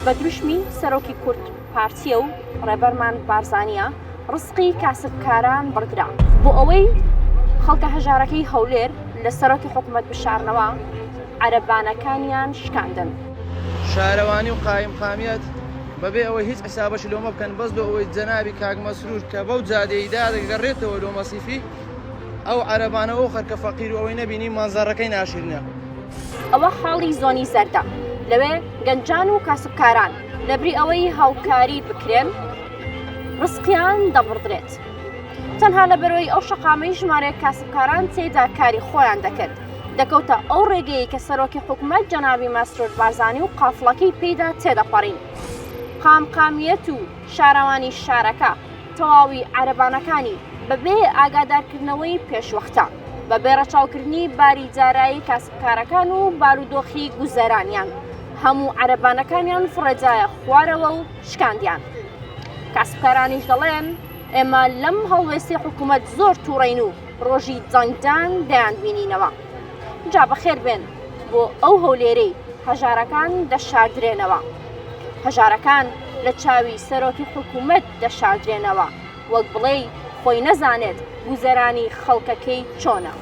بە دروشمی سەرۆکی کورد پارتیە و ڕێبەرمان بارزانیە ڕزقی کاسبکاران بڕدرا بۆ ئەوەی خەڵکە هەژارەکەی هەولێر لە سەرۆکی حکوومەت بشارنەوە عەرەبانەکانیان شکاندن. شارەوانی و قایمقامیەت بەبێ ئەوەی هیچ حسابەش لۆمە بکەن بەس بۆ ئەوەی جەنابی کاک مەسرور کە بەو جادەیدا دەگەڕێتەوە لۆ مەسیفی ئەو عەرەبانە ئەو خەرکە فەقیر و ئەوەی نەبینی مانزەڕەکەی ناشرینە. ئەوە حاڵی زۆنی زەردە لەوێ گەنجان و کاسبکاران لەبری ئەوەی هاوکاری بکرێن ڕزقیان دەبڕدرێت. تەنها لەبەرەوەی ئەو شەقامەی ژمارەیە کاسبکاران تێدا کاری خۆیان دەکرد دەکەوتە ئەو ڕێگەیە کە سەرۆکی حکوومەت جەنابی مەسرور بارزانی و قافڵەکەی پێدا تێدەپەڕین. قامقامیەت و شارەوانی شارەکە تەواوی عەرەبانەکانی بەبێ ئاگادارکردنەوەی پێشوەختە بەبێ ڕەچاوکردنی باری جارایی کاسبکارەکان و بارودۆخی گوزەرانیان هەموو عەرەبانەکانیان فڕێجایە خوارەوە و شکاندیان. کاسبکارانیش دەڵێن ئێمە لەم هەڵوێستی حکوومەت زۆر تووڕین و ڕۆژی جەنگدان دەیان بینینەوە. جا بەخێر بێن بۆ ئەو هەولێرەی هەژارەکان دەشاردرێنەوە. هەژارەکان لە چاوی سەرۆکی حکوومەت دەشاردرێنەوە وەک بڵێ خۆی نەزانێت گوزەرانی خەڵکەکەی چۆنە.